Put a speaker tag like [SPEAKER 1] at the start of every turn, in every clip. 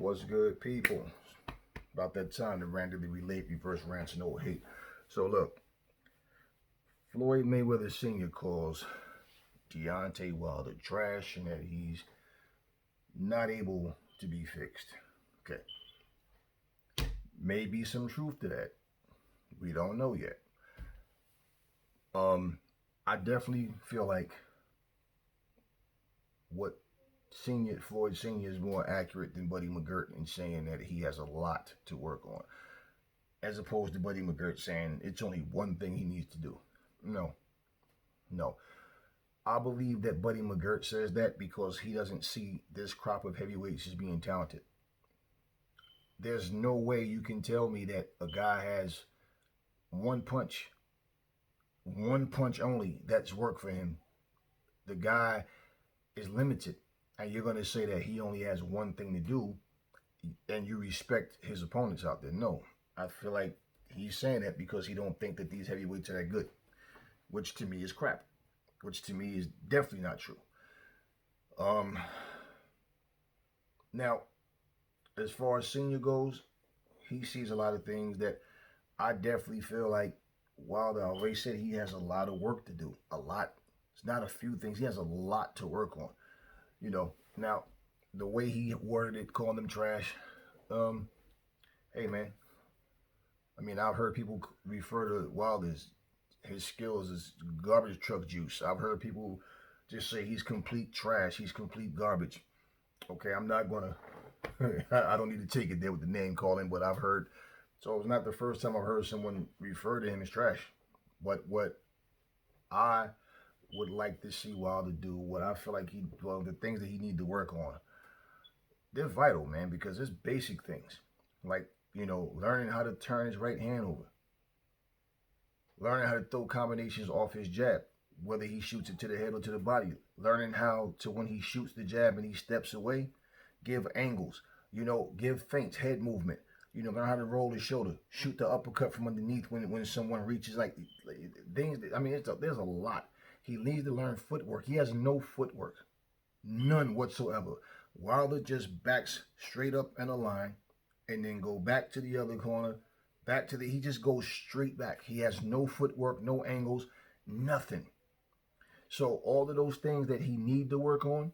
[SPEAKER 1] What's good, people? About that time to randomly relate reverse rants no hate. So look, Floyd Mayweather Sr. calls Deontay Wilder trash and that he's not able to be fixed. Okay, maybe some truth to that. We don't know yet. Um, I definitely feel like what Senior Floyd Senior is more accurate than Buddy McGirt in saying that he has a lot to work on, as opposed to Buddy McGirt saying it's only one thing he needs to do. No, no. I believe that Buddy McGirt says that because he doesn't see this crop of heavyweights as being talented. There's no way you can tell me that a guy has one punch, one punch only that's worked for him. The guy is limited, and you're going to say that he only has one thing to do, and you respect his opponents out there. No, I feel like he's saying that because he don't think that these heavyweights are that good, which to me is crap, which to me is definitely not true. Now, as far as Senior goes, he sees a lot of things that I definitely feel like Wilder always said he has a lot of work to do. A lot. It's not a few things. He has a lot to work on. Now, the way he worded it, calling them trash, hey, man. I mean, I've heard people refer to Wilder's his skills as garbage truck juice. I've heard people just say he's complete trash. He's complete garbage. Okay, I'm not going to, I don't need to take it there with the name calling, but I've heard, so it's not the first time I've heard someone refer to him as trash. But what I would like to see Wilder do, what I feel like the things that he need to work on, they're vital, man, because it's basic things. Like, learning how to turn his right hand over. Learning how to throw combinations off his jab, whether he shoots it to the head or to the body. Learning how to, when he shoots the jab and he steps away, give angles. Give feints, head movement. Learn how to roll his shoulder, shoot the uppercut from underneath when someone reaches, like things. I mean, there's a lot. He needs to learn footwork. He has no footwork, none whatsoever. Wilder just backs straight up in a line, and then go back to the other corner, he just goes straight back. He has no footwork, no angles, nothing. So all of those things that he need to work on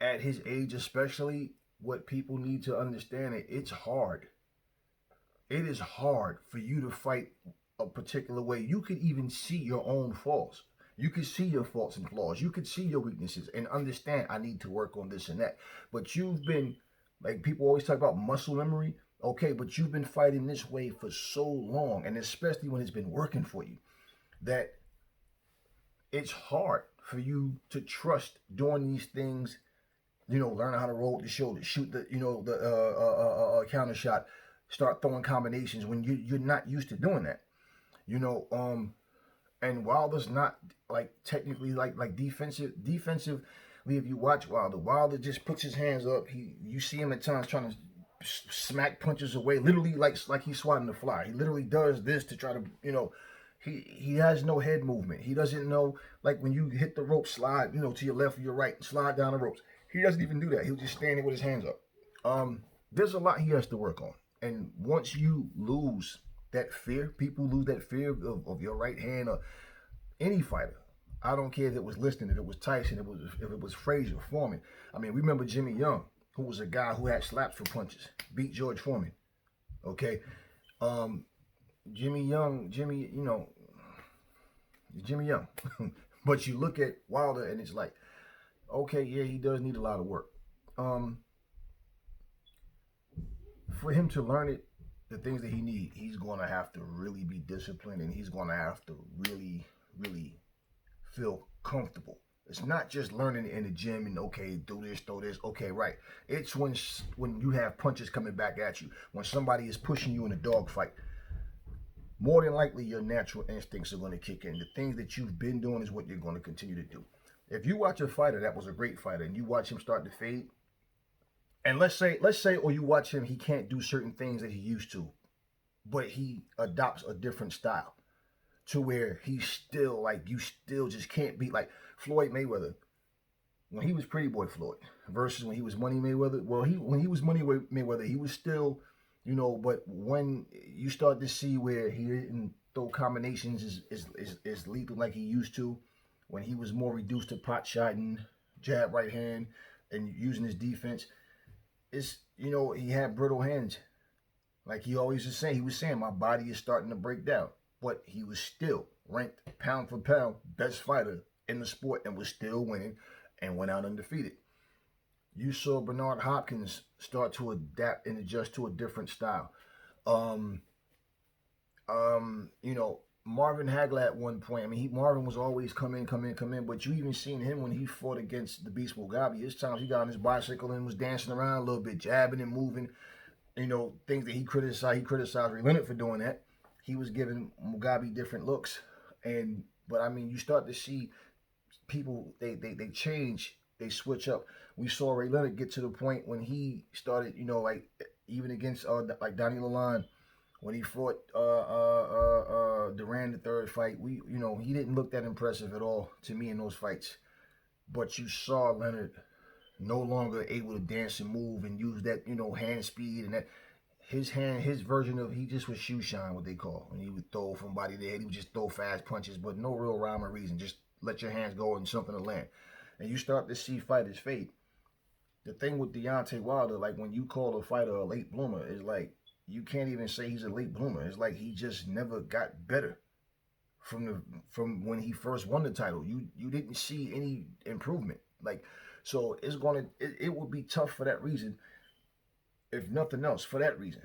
[SPEAKER 1] at his age, especially, what people need to understand, it's hard. It is hard for you to fight a particular way. You could even see your own faults. You could see your faults and flaws. You could see your weaknesses and understand, I need to work on this and that. But you've been, like people always talk about muscle memory. Okay, but you've been fighting this way for so long, and especially when it's been working for you, that it's hard for you to trust doing these things. Learn how to roll with the shoulder, shoot the counter shot, start throwing combinations when you're not used to doing that. And Wilder's not like technically like defensively. If you watch Wilder just puts his hands up. You see him at times trying to smack punches away, literally like he's swatting a fly. He literally does this to try to, he has no head movement. He doesn't know, like when you hit the rope, slide, to your left or your right, slide down the ropes. He doesn't even do that. He'll just stand there with his hands up. There's a lot he has to work on. And once you lose that fear, people lose that fear of your right hand, or any fighter. I don't care if it was Liston, if it was Tyson, if it was Frazier, Foreman. I mean, remember Jimmy Young, who was a guy who had slaps for punches, beat George Foreman. Okay, Jimmy Young. But you look at Wilder, and it's like, okay, yeah, he does need a lot of work. For him to learn it, the things that he needs, he's going to have to really be disciplined, and he's going to have to really, really feel comfortable. It's not just learning in the gym and, okay, do this, throw this, okay, right. It's when you have punches coming back at you, when somebody is pushing you in a dogfight. More than likely, your natural instincts are going to kick in. The things that you've been doing is what you're going to continue to do. If you watch a fighter that was a great fighter and you watch him start to fade, and let's say, or you watch him, he can't do certain things that he used to, but he adopts a different style to where he's still, like, you still just can't beat, like Floyd Mayweather. when he was Pretty Boy Floyd versus when he was Money Mayweather. Well, when he was Money Mayweather, he was still, but when you start to see where he didn't throw combinations is lethal like he used to, when he was more reduced to pot shotting, jab right hand, and using his defense, he had brittle hands. Like he always was saying, my body is starting to break down. But he was still ranked pound for pound best fighter in the sport and was still winning and went out undefeated. You saw Bernard Hopkins start to adapt and adjust to a different style. Um, Marvin Hagler at one point. I mean, Marvin was always come in. But you even seen him when he fought against the Beast Mugabe. His times he got on his bicycle and was dancing around a little bit, jabbing and moving. Things that he criticized. He criticized Ray Leonard for doing that. He was giving Mugabe different looks. But I mean, you start to see people, they change, they switch up. We saw Ray Leonard get to the point when he started, like even against like Donnie Lalonde, when he fought Duran the third fight, he didn't look that impressive at all to me in those fights. But you saw Leonard no longer able to dance and move and use that, hand speed and that his version of, he just was shoe shine, what they call. When he would throw from body to head, he would just throw fast punches, but no real rhyme or reason. Just let your hands go and something to land. And you start to see fighters fade. The thing with Deontay Wilder, like when you call a fighter a late bloomer, is like you can't even say he's a late bloomer. It's like he just never got better from when he first won the title. You didn't see any improvement. Like, so it would be tough for that reason, if nothing else, for that reason.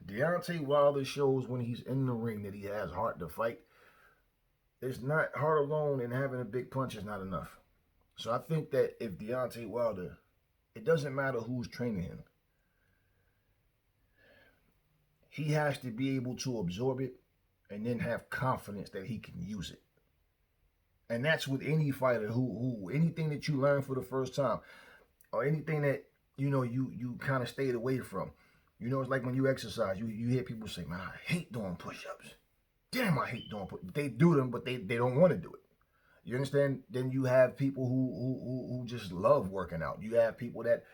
[SPEAKER 1] Deontay Wilder shows when he's in the ring that he has heart to fight. It's not heart alone, and having a big punch is not enough. So I think that if Deontay Wilder, it doesn't matter who's training him, he has to be able to absorb it and then have confidence that he can use it. And that's with any fighter who anything that you learn for the first time, or anything that you kind of stayed away from. It's like when you exercise, you hear people say, "Man, I hate doing push-ups. Damn, I hate doing push-ups." They do them, but they don't want to do it. You understand? Then you have people who just love working out. You have people that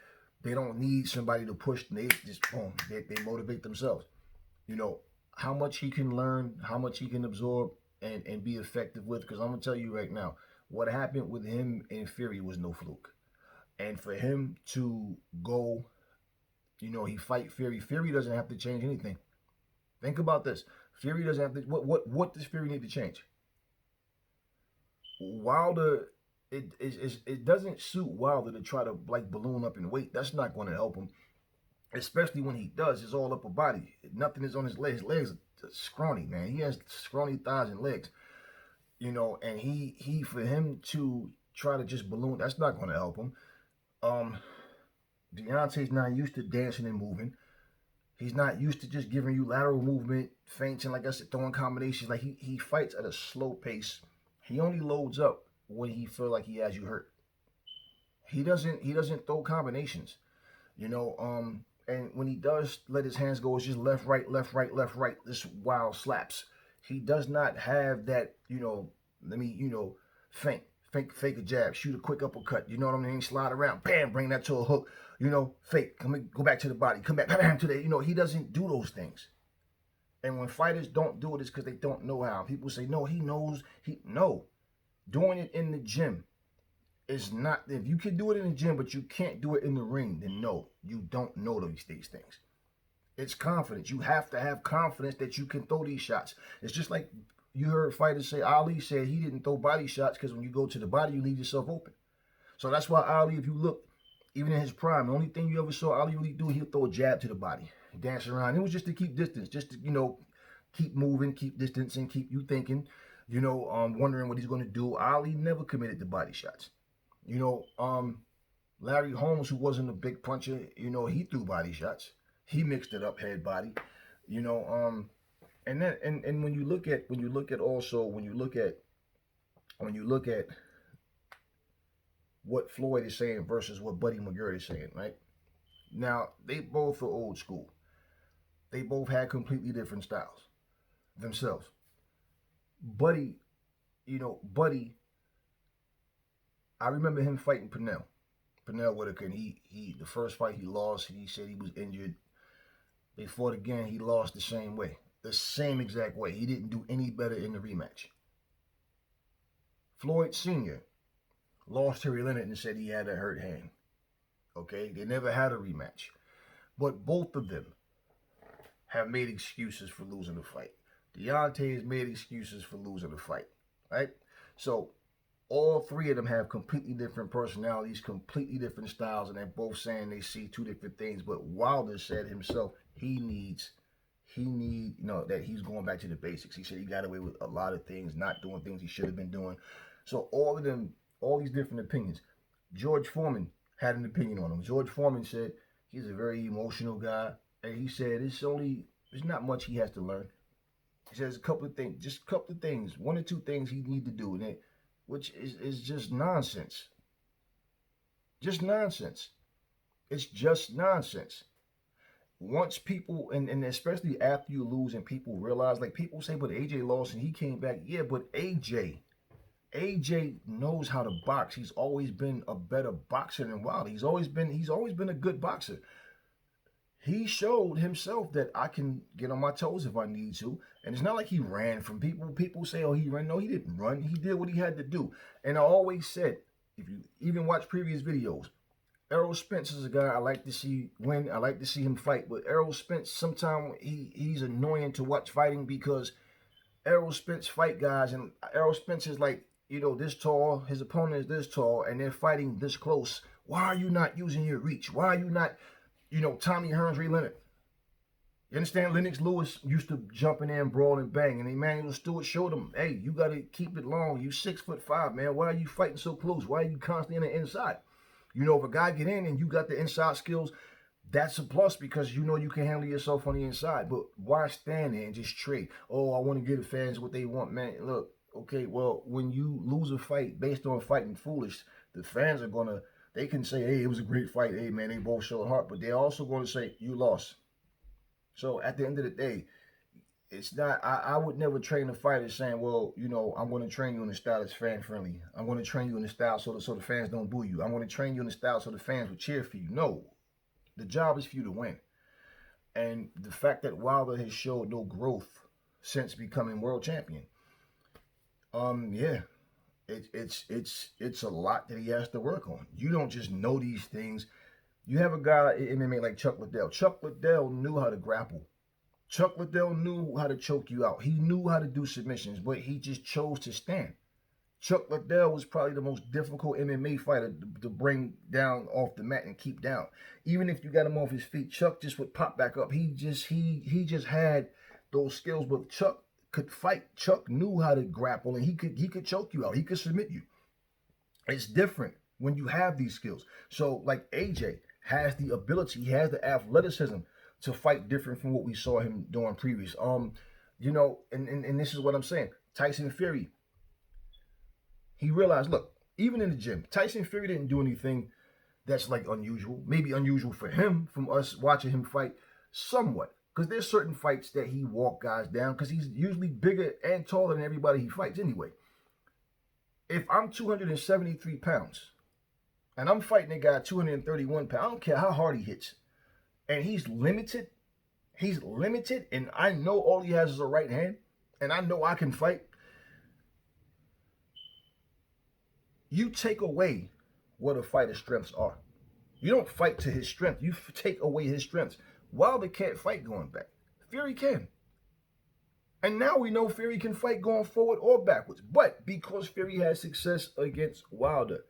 [SPEAKER 1] they don't need somebody to push. They just boom, they motivate themselves. How much he can learn, how much he can absorb and be effective with. Because I'm gonna tell you right now, what happened with him and Fury was no fluke. And for him to go, he fight Fury. Fury doesn't have to change anything. Think about this. Fury doesn't have to. What does Fury need to change? Wilder, it doesn't suit Wilder to try to like balloon up in weight. That's not going to help him, especially when he does. It's all upper body. Nothing is on his legs. His legs are scrawny, man. He has scrawny thighs and legs. And he for him to try to just balloon, that's not going to help him. Deontay's not used to dancing and moving. He's not used to just giving you lateral movement, feints, and like I said, throwing combinations. Like he fights at a slow pace. He only loads up when he feels like he has you hurt. He doesn't throw combinations, and when he does let his hands go, it's just left, right, left, right, left, right. This wild slaps. He does not have that, feint. Fake a jab, shoot a quick uppercut, you know what I mean? Slide around, bam, bring that to a hook, fake, go back to the body, come back, bam, to the, he doesn't do those things. And when fighters don't do it, it's because they don't know how. People say, no, he knows, no. Doing it in the gym is not, if you can do it in the gym, but you can't do it in the ring, then no, you don't know these things. It's confidence. You have to have confidence that you can throw these shots. It's just like, you heard fighters say, Ali said he didn't throw body shots because when you go to the body, you leave yourself open. So that's why Ali, if you look, even in his prime, the only thing you ever saw Ali really do, he'll throw a jab to the body, dance around. It was just to keep distance, just to, keep moving, keep distancing, keep you thinking, wondering what he's going to do. Ali never committed to body shots. Larry Holmes, who wasn't a big puncher, he threw body shots. He mixed it up, head body, And then and when you look at what Floyd is saying versus what Buddy McGirt is saying, right? Now, they both are old school. They both had completely different styles themselves. Buddy, I remember him fighting Pernell. Pernell Whitaker, and he the first fight he lost, he said he was injured. They fought again, he lost the same way. The same exact way. He didn't do any better in the rematch. Floyd Sr. lost Terry Leonard and said he had a hurt hand. Okay? They never had a rematch. But both of them have made excuses for losing the fight. Deontay has made excuses for losing the fight. Right? So, all three of them have completely different personalities, completely different styles, and they're both saying they see two different things. But Wilder said himself that he's going back to the basics. He said he got away with a lot of things, not doing things he should have been doing. So all of them, all these different opinions. George Foreman had an opinion on him. George Foreman said he's a very emotional guy, and he said there's not much he has to learn. He says a couple of things, one or two things he need to do, which is just nonsense. Just nonsense. It's just nonsense. Once people, and especially after you lose and people realize, like people say, but AJ lost and he came back. Yeah, but AJ knows how to box. He's always been a better boxer than Wilder. He's always been a good boxer. He showed himself that I can get on my toes if I need to. And it's not like he ran from people. People say, oh, he ran. No, he didn't run. He did what he had to do. And I always said, if you even watch previous videos, Errol Spence is a guy I like to see win. I like to see him fight. But Errol Spence, sometimes he's annoying to watch fighting because Errol Spence fight guys. And Errol Spence is like, this tall. His opponent is this tall. And they're fighting this close. Why are you not using your reach? Why are you not, Tommy Hearns, Ray Leonard? You understand? Lennox Lewis used to jump in there and brawl and bang. And Emmanuel Stewart showed him, hey, you got to keep it long. You 6'5", man. Why are you fighting so close? Why are you constantly in the inside? If a guy get in and you got the inside skills, that's a plus because you can handle yourself on the inside. But why stand there and just trade? Oh, I want to give the fans what they want, man. Look, okay, well, when you lose a fight based on fighting foolish, the fans are they can say, hey, it was a great fight. Hey, man, they both showed heart. But they're also going to say, you lost. So at the end of the day, it's not, I would never train a fighter saying, well, I'm going to train you in a style that's fan friendly. I'm going to train you in a style so the fans don't boo you. I'm going to train you in a style so the fans will cheer for you. No, the job is for you to win. And the fact that Wilder has showed no growth since becoming world champion, it's a lot that he has to work on. You don't just know these things. You have a guy in MMA like Chuck Liddell. Chuck Liddell knew how to grapple. Chuck Liddell knew how to choke you out. He knew how to do submissions, but he just chose to stand. Chuck Liddell was probably the most difficult MMA fighter to bring down off the mat and keep down. Even if you got him off his feet, Chuck just would pop back up. He just had those skills, but Chuck could fight. Chuck knew how to grapple, and he could choke you out. He could submit you. It's different when you have these skills. So like AJ has the ability, he has the athleticism to fight different from what we saw him doing previous. And this is what I'm saying. Tyson Fury, he realized, look, even in the gym, Tyson Fury didn't do anything that's like unusual. Maybe unusual for him, from us watching him fight, somewhat. Because there's certain fights that he walk guys down because he's usually bigger and taller than everybody he fights anyway. If I'm 273 pounds and I'm fighting a guy 231 pounds, I don't care how hard he hits, and he's limited, and I know all he has is a right hand, and I know I can fight. You take away what a fighter's strengths are. You don't fight to his strength. You take away his strengths. Wilder can't fight going back. Fury can. And now we know Fury can fight going forward or backwards. But because Fury has success against Wilder,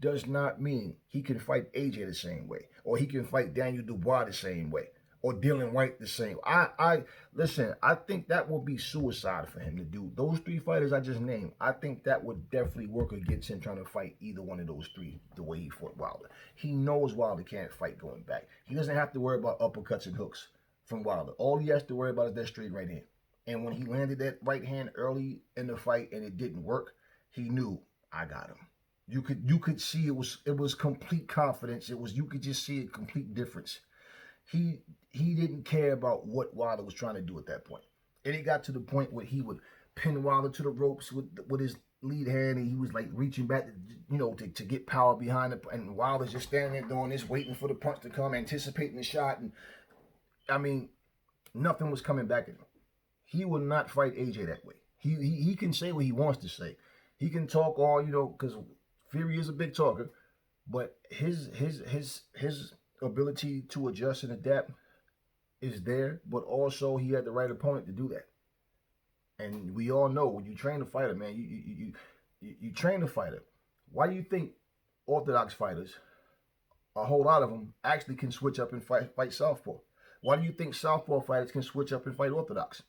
[SPEAKER 1] does not mean he can fight AJ the same way, or he can fight Daniel Dubois the same way, or Dylan White the same. Listen, I think that would be suicide for him to do. Those three fighters I just named, I think that would definitely work against him trying to fight either one of those three the way he fought Wilder. He knows Wilder can't fight going back. He doesn't have to worry about uppercuts and hooks from Wilder. All he has to worry about is that straight right hand. And when he landed that right hand early in the fight and it didn't work, he knew, I got him. You could see it was complete confidence. You could just see a complete difference. He didn't care about what Wilder was trying to do at that point. And it got to the point where he would pin Wilder to the ropes with his lead hand, and he was like reaching back, to get power behind it. And Wilder's just standing there doing this, waiting for the punch to come, anticipating the shot. And I mean, nothing was coming back at him. He will not fight AJ that way. He can say what he wants to say. He can talk all, because Fury is a big talker, but his ability to adjust and adapt is there, but also he had the right opponent to do that. And we all know when you train a fighter, man, you train a fighter. Why do you think orthodox fighters, a whole lot of them, actually can switch up and fight southpaw? Why do you think southpaw fighters can switch up and fight orthodox?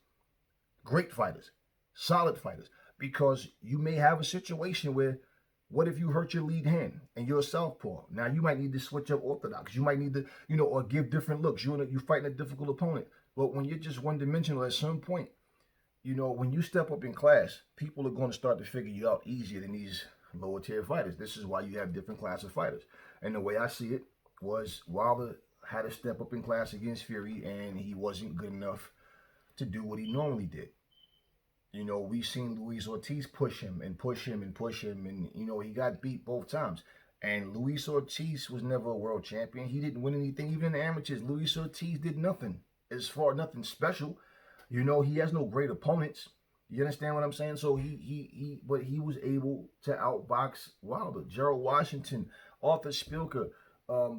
[SPEAKER 1] Great fighters, solid fighters, because you may have a situation where, what if you hurt your lead hand and you're a southpaw? Now you might need to switch up orthodox. You might need to, or give different looks. You're fighting a difficult opponent. But when you're just one-dimensional at some point, when you step up in class, people are going to start to figure you out easier than these lower tier fighters. This is why you have different class of fighters. And the way I see it was Wilder had to step up in class against Fury, and he wasn't good enough to do what he normally did. We've seen Luis Ortiz push him and push him and push him, and, he got beat both times. And Luis Ortiz was never a world champion. He didn't win anything, even in the amateurs. Luis Ortiz did nothing, nothing special. He has no great opponents. You understand what I'm saying? So but he was able to outbox Wilder. Gerald Washington, Arthur Spilker,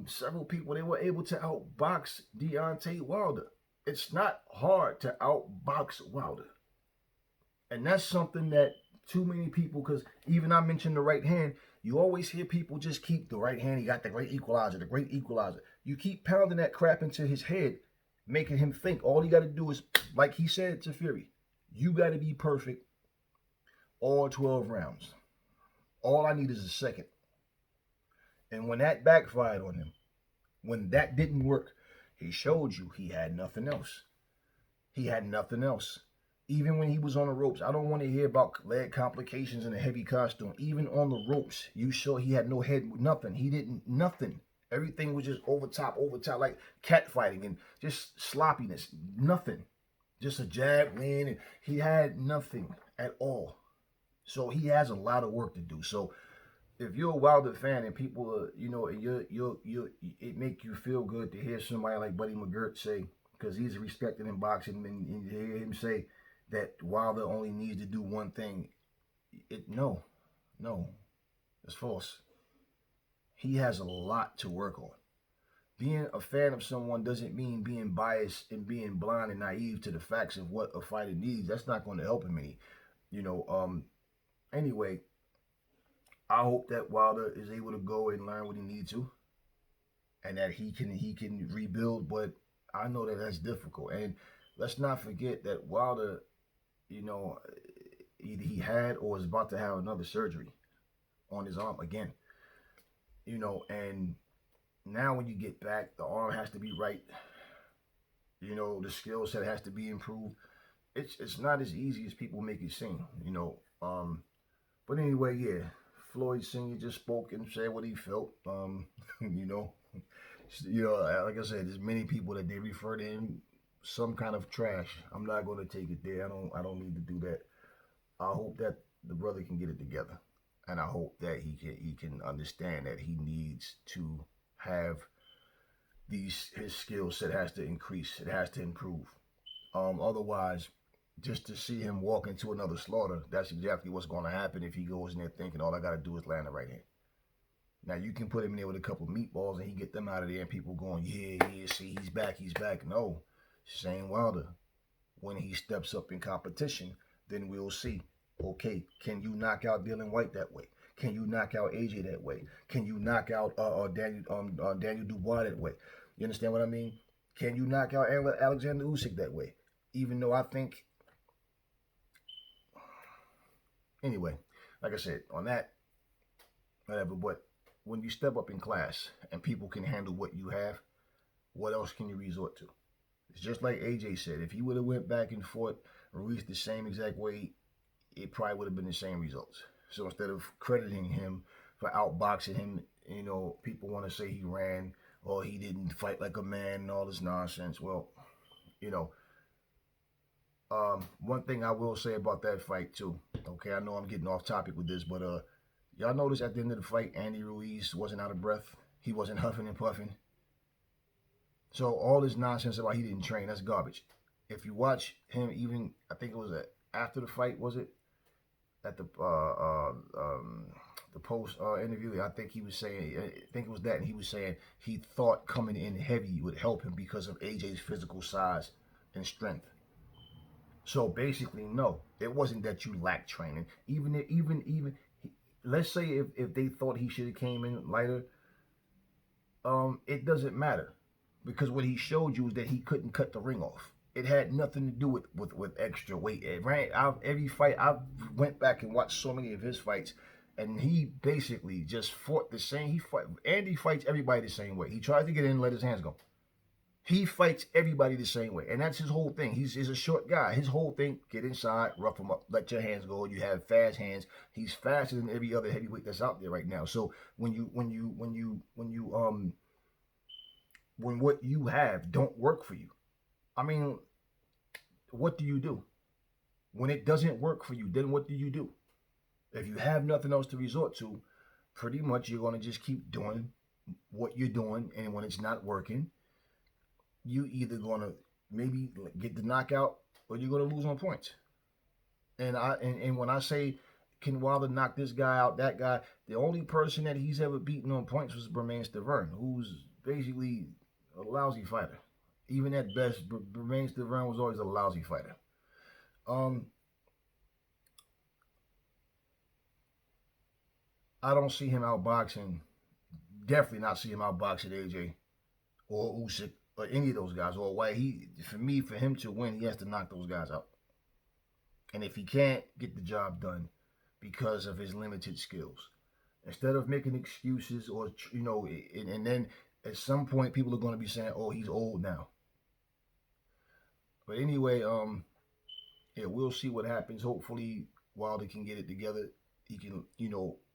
[SPEAKER 1] several people, they were able to outbox Deontay Wilder. It's not hard to outbox Wilder. And that's something that too many people, because even I mentioned the right hand, you always hear people just keep the right hand. He got the great equalizer, the great equalizer. You keep pounding that crap into his head, making him think all you got to do is, like he said to Fury, you got to be perfect all 12 rounds. All I need is a second. And when that backfired on him, when that didn't work, he showed you he had nothing else. He had nothing else. Even when he was on the ropes, I don't want to hear about leg complications in a heavy costume. Even on the ropes, you saw he had no head, nothing. He didn't, nothing. Everything was just over top, like cat fighting and just sloppiness. Nothing. Just a jab, land, and he had nothing at all. So he has a lot of work to do. So if you're a Wilder fan and people are, it make you feel good to hear somebody like Buddy McGirt say, because he's respected in boxing, and hear him say that Wilder only needs to do one thing. No, it's false. He has a lot to work on. Being a fan of someone doesn't mean being biased and being blind and naive to the facts of what a fighter needs. That's not going to help him any. Anyway, I hope that Wilder is able to go and learn what he needs to, and that he can rebuild. But I know that that's difficult. And let's not forget that Wilder, either he had or is about to have another surgery on his arm again. And now when you get back, the arm has to be right. The skill set has to be improved. It's not as easy as people make it seem. But anyway, yeah. Floyd Sr. just spoke and said what he felt. Like I said, there's many people that they refer to him some kind of trash. I'm not going to take it there. I don't need to do that. I hope that the brother can get it together, and I hope that he can understand that he needs to have his skill set has to increase. It has to improve. Otherwise, just to see him walk into another slaughter, that's exactly what's going to happen if he goes in there thinking all I got to do is land the right hand. Now, you can put him in there with a couple of meatballs and he get them out of there and people going, yeah, see, he's back. No, Shane Wilder, when he steps up in competition, then we'll see. Okay, can you knock out Dylan White that way? Can you knock out AJ that way? Can you knock out Daniel Dubois that way? You understand what I mean? Can you knock out Alexander Usyk that way? Even though I think... Anyway, like I said, on that, whatever, but when you step up in class and people can handle what you have, what else can you resort to? It's just like AJ said, if he would have went back and fought Ruiz the same exact way, it probably would have been the same results. So instead of crediting him for outboxing him, people want to say he ran or he didn't fight like a man and all this nonsense. Well, one thing I will say about that fight too, Okay, I know I'm getting off topic with this, but y'all notice at the end of the fight, Andy Ruiz wasn't out of breath. He wasn't huffing and puffing. So all this nonsense about he didn't train, that's garbage. If you watch him, even I think it was after the fight, was it at the post interview? I think he was saying, I think it was that, and he was saying he thought coming in heavy would help him because of AJ's physical size and strength. So basically, no, it wasn't that you lacked training. Even let's say if they thought he should have came in lighter, it doesn't matter because what he showed you is that he couldn't cut the ring off. It had nothing to do with extra weight. Every fight I went back and watched so many of his fights, and he basically just fought the same. Andy fights everybody the same way. He tries to get in and let his hands go. He fights everybody the same way, and that's his whole thing. He's a short guy. His whole thing: get inside, rough him up, let your hands go. You have fast hands. He's faster than every other heavyweight that's out there right now. So when what you have don't work for you, I mean, what do you do? When it doesn't work for you, then what do you do? If you have nothing else to resort to, pretty much you're going to just keep doing what you're doing, and when it's not working, you either going to maybe get the knockout or you're going to lose on points. And when I say, can Wilder knock this guy out, that guy, the only person that he's ever beaten on points was Bermane Stiverne, who's basically a lousy fighter. Even at best, Bermane Stiverne was always a lousy fighter. I don't see him outboxing. Definitely not see him outboxing AJ or Usyk or any of those guys. Or why for him to win, he has to knock those guys out. And if he can't get the job done because of his limited skills, instead of making excuses or and then at some point people are going to be saying, "Oh, he's old now." But anyway, yeah, we'll see what happens. Hopefully, Wilder can get it together. He can,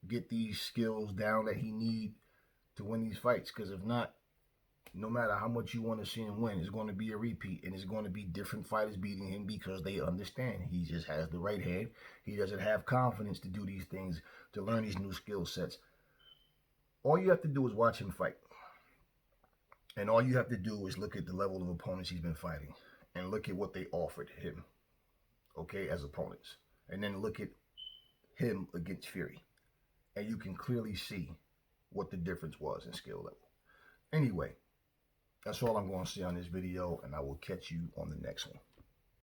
[SPEAKER 1] get these skills down that he need to win these fights. Because if not, no matter how much you want to see him win, it's going to be a repeat, and it's going to be different fighters beating him because they understand he just has the right hand. He doesn't have confidence to do these things, to learn these new skill sets. All you have to do is watch him fight. And all you have to do is look at the level of opponents he's been fighting and look at what they offered him, okay, as opponents. And then look at him against Fury. And you can clearly see what the difference was in skill level. Anyway, that's all I'm going to say on this video, and I will catch you on the next one.